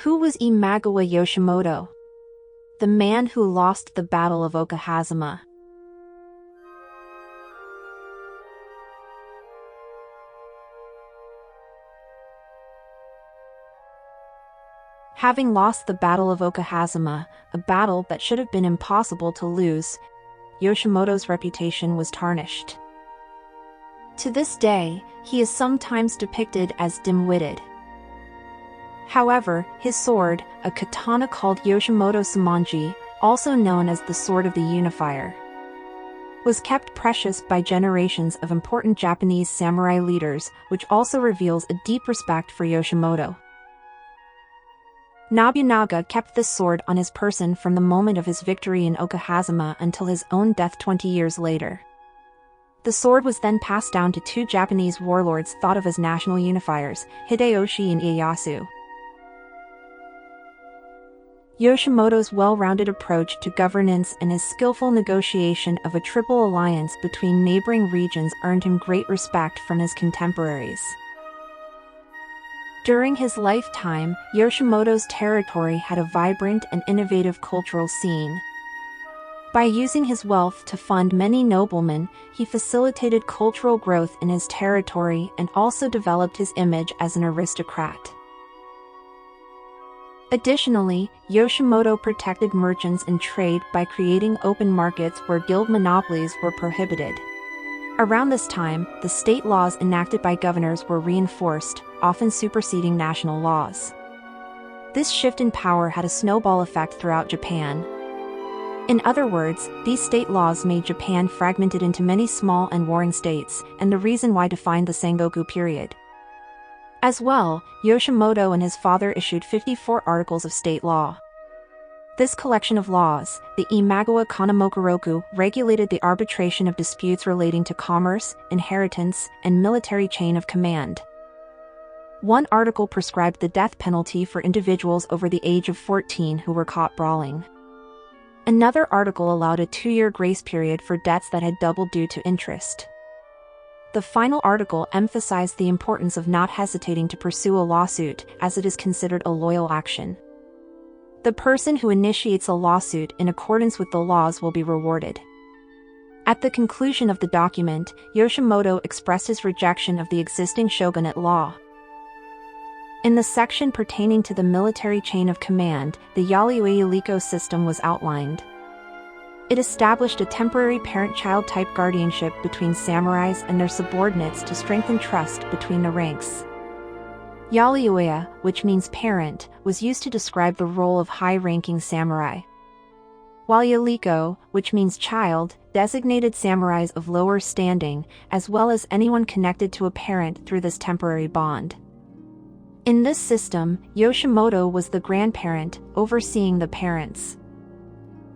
Who was Imagawa Yoshimoto? The man who lost the Battle of Okehazama. Having lost the Battle of Okehazama, a battle that should have been impossible to lose, Yoshimoto's reputation was tarnished. To this day, he is sometimes depicted as dim-witted. However, his sword, a katana called Yoshimoto Samonji, also known as the Sword of the Unifier, was kept precious by generations of important Japanese samurai leaders, which also reveals a deep respect for Yoshimoto. Nobunaga kept this sword on his person from the moment of his victory in Okehazama until his own death 20 years later. The sword was then passed down to two Japanese warlords thought of as national unifiers, Hideyoshi and Ieyasu. Yoshimoto's well-rounded approach to governance and his skillful negotiation of a triple alliance between neighboring regions earned him great respect from his contemporaries. During his lifetime, Yoshimoto's territory had a vibrant and innovative cultural scene. By using his wealth to fund many noblemen, he facilitated cultural growth in his territory and also developed his image as an aristocrat. Additionally, Yoshimoto protected merchants and trade by creating open markets where guild monopolies were prohibited. Around this time, the state laws enacted by governors were reinforced, often superseding national laws. This shift in power had a snowball effect throughout Japan. In other words, these state laws made Japan fragmented into many small and warring states, and the reason why defined the Sengoku period. As well, Yoshimoto and his father issued 54 articles of state law. This collection of laws, the Imagawa Yoshimoto, regulated the arbitration of disputes relating to commerce, inheritance, and military chain of command. One article prescribed the death penalty for individuals over the age of 14 who were caught brawling. Another article allowed a 2-year grace period for debts that had doubled due to interest. The final article emphasized the importance of not hesitating to pursue a lawsuit, as it is considered a loyal action. The person who initiates a lawsuit in accordance with the laws will be rewarded. At the conclusion of the document, Yoshimoto expressed his rejection of the existing shogunate law. In the section pertaining to the military chain of command, the Yorioya-Yoriko system was outlined. It established a temporary parent-child type guardianship between samurais and their subordinates to strengthen trust between the ranks. Yorioya, which means parent, was used to describe the role of high-ranking samurai, while Yoriko, which means child, designated samurais of lower standing, as well as anyone connected to a parent through this temporary bond. In this system, Yoshimoto was the grandparent, overseeing the parents.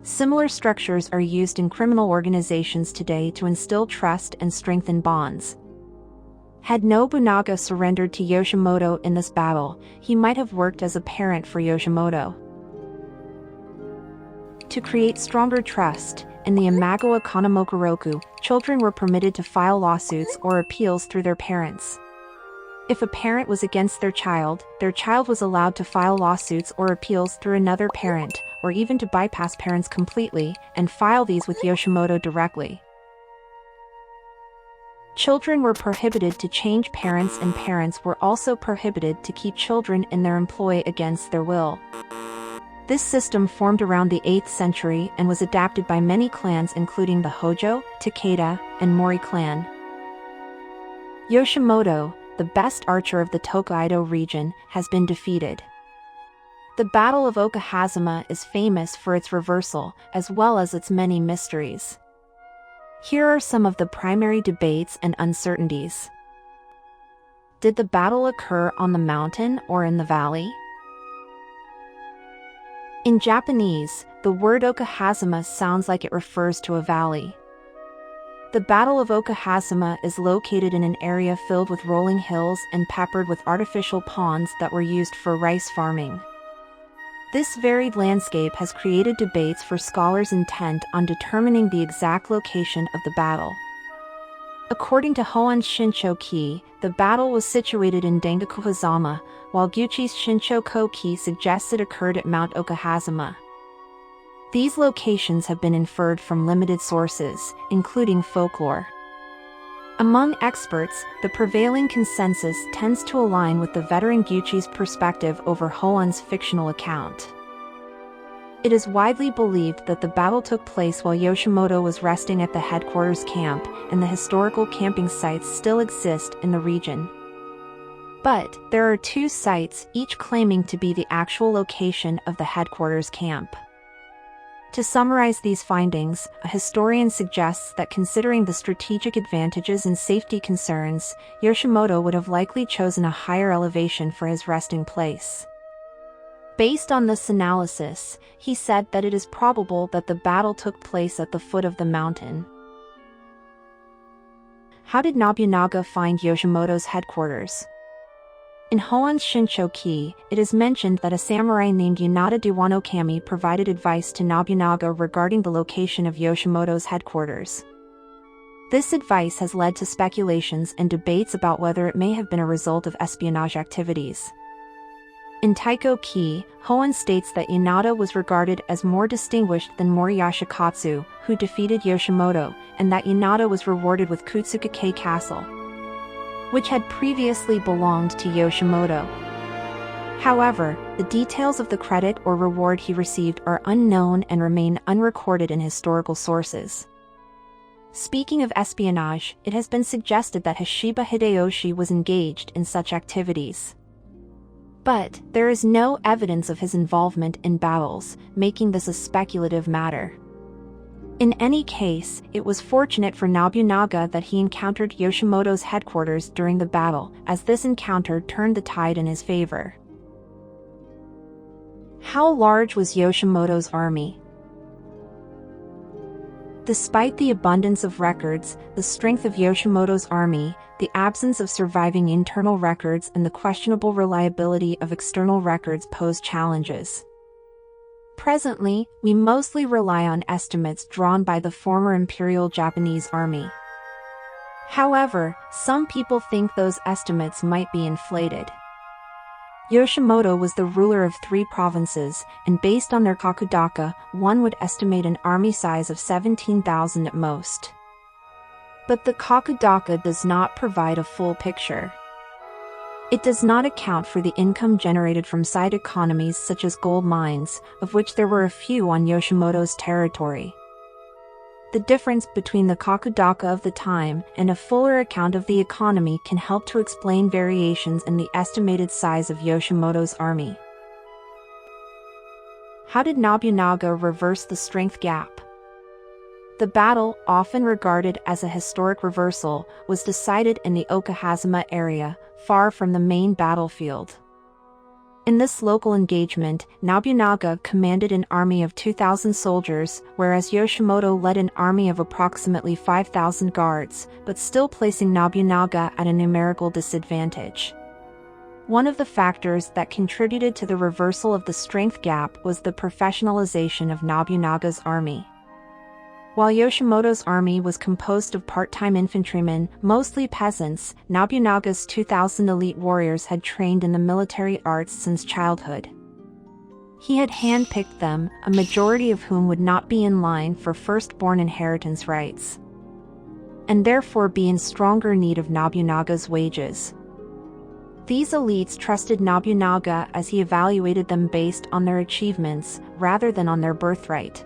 Similar structures are used in criminal organizations today to instill trust and strengthen bonds. Had Nobunaga surrendered to Yoshimoto in this battle, he might have worked as a parent for Yoshimoto. To create stronger trust, in the Imagawa Yoshimoto, children were permitted to file lawsuits or appeals through their parents. If a parent was against their child was allowed to file lawsuits or appeals through another parent, or even to bypass parents completely, and file these with Yoshimoto directly. Children were prohibited to change parents, and parents were also prohibited to keep children in their employ against their will. This system formed around the 8th century and was adapted by many clans including the Hojo, Takeda, and Mori clan. Yoshimoto, the best archer of the Tokugawa region, has been defeated. The Battle of Okehazama is famous for its reversal, as well as its many mysteries. Here are some of the primary debates and uncertainties. Did the battle occur on the mountain or in the valley? In Japanese, the word Okehazama sounds like it refers to a valley. The Battle of Okehazama is located in an area filled with rolling hills and peppered with artificial ponds that were used for rice farming. This varied landscape has created debates for scholars intent on determining the exact location of the battle. According to Hoen's Shincho-ki, the battle was situated in Okehazama, while Gucci's Shincho-ko-ki suggests it occurred at Mount Okehazama. These locations have been inferred from limited sources, including folklore. Among experts, the prevailing consensus tends to align with the veteran Gucci's perspective over Hoen's fictional account. It is widely believed that the battle took place while Yoshimoto was resting at the headquarters camp, and the historical camping sites still exist in the region. But there are two sites, each claiming to be the actual location of the headquarters camp. To summarize these findings, a historian suggests that considering the strategic advantages and safety concerns, Yoshimoto would have likely chosen a higher elevation for his resting place. Based on this analysis, he said that it is probable that the battle took place at the foot of the mountain. How did Nobunaga find Yoshimoto's headquarters? In Hoen's Shincho-ki, it is mentioned that a samurai named Yonada Diwanokami provided advice to Nobunaga regarding the location of Yoshimoto's headquarters. This advice has led to speculations and debates about whether it may have been a result of espionage activities. In Taiko-ki, Hoen states that Yonada was regarded as more distinguished than Mori Yashikatsu, who defeated Yoshimoto, and that Yonada was rewarded with Kutsuga-kei Castle, which had previously belonged to Yoshimoto. However, the details of the credit or reward he received are unknown and remain unrecorded in historical sources. Speaking of espionage, it has been suggested that Hashiba Hideyoshi was engaged in such activities. But there is no evidence of his involvement in battles, making this a speculative matter. In any case, it was fortunate for Nobunaga that he encountered Yoshimoto's headquarters during the battle, as this encounter turned the tide in his favor. How large was Yoshimoto's army? Despite the abundance of records, the strength of Yoshimoto's army, the absence of surviving internal records and the questionable reliability of external records pose challenges. Presently, we mostly rely on estimates drawn by the former Imperial Japanese Army. However, some people think those estimates might be inflated. Yoshimoto was the ruler of 3 provinces, and based on their kakudaka, one would estimate an army size of 17,000 at most. But the kakudaka does not provide a full picture. It does not account for the income generated from side economies such as gold mines, of which there were a few on Yoshimoto's territory. The difference between the kakudaka of the time and a fuller account of the economy can help to explain variations in the estimated size of Yoshimoto's army. How did Nobunaga reverse the strength gap? The battle, often regarded as a historic reversal, was decided in the Okehazama area, far from the main battlefield. In this local engagement, Nobunaga commanded an army of 2,000 soldiers, whereas Yoshimoto led an army of approximately 5,000 guards, but still placing Nobunaga at a numerical disadvantage. One of the factors that contributed to the reversal of the strength gap was the professionalization of Nobunaga's army. While Yoshimoto's army was composed of part-time infantrymen, mostly peasants, Nobunaga's 2,000 elite warriors had trained in the military arts since childhood. He had handpicked them, a majority of whom would not be in line for firstborn inheritance rights, and therefore be in stronger need of Nobunaga's wages. These elites trusted Nobunaga as he evaluated them based on their achievements, rather than on their birthright.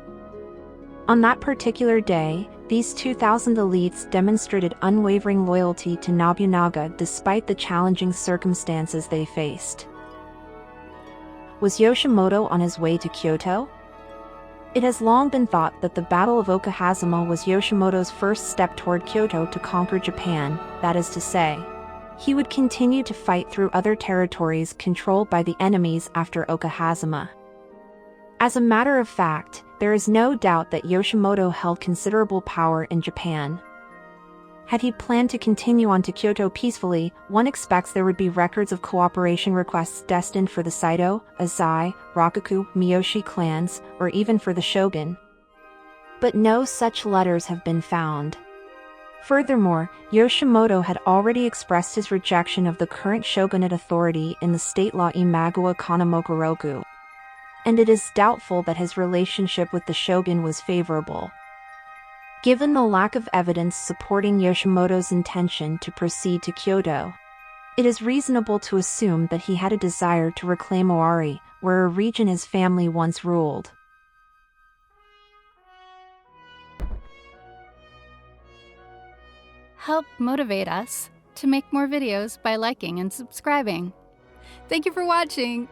On that particular day, these 2,000 elites demonstrated unwavering loyalty to Nobunaga despite the challenging circumstances they faced. Was Yoshimoto on his way to Kyoto? It has long been thought that the Battle of Okehazama was Yoshimoto's first step toward Kyoto to conquer Japan, that is to say, he would continue to fight through other territories controlled by the enemies after Okehazama. As a matter of fact, there is no doubt that Yoshimoto held considerable power in Japan. Had he planned to continue on to Kyoto peacefully, one expects there would be records of cooperation requests destined for the Saito, Azai, Rakuku, Miyoshi clans, or even for the shogun. But no such letters have been found. Furthermore, Yoshimoto had already expressed his rejection of the current shogunate authority in the state law Imagawa Kanomokoroku, and it is doubtful that his relationship with the shogun was favorable. Given the lack of evidence supporting Yoshimoto's intention to proceed to Kyoto, it is reasonable to assume that he had a desire to reclaim Owari, where a region his family once ruled. Help motivate us to make more videos by liking and subscribing. Thank you for watching!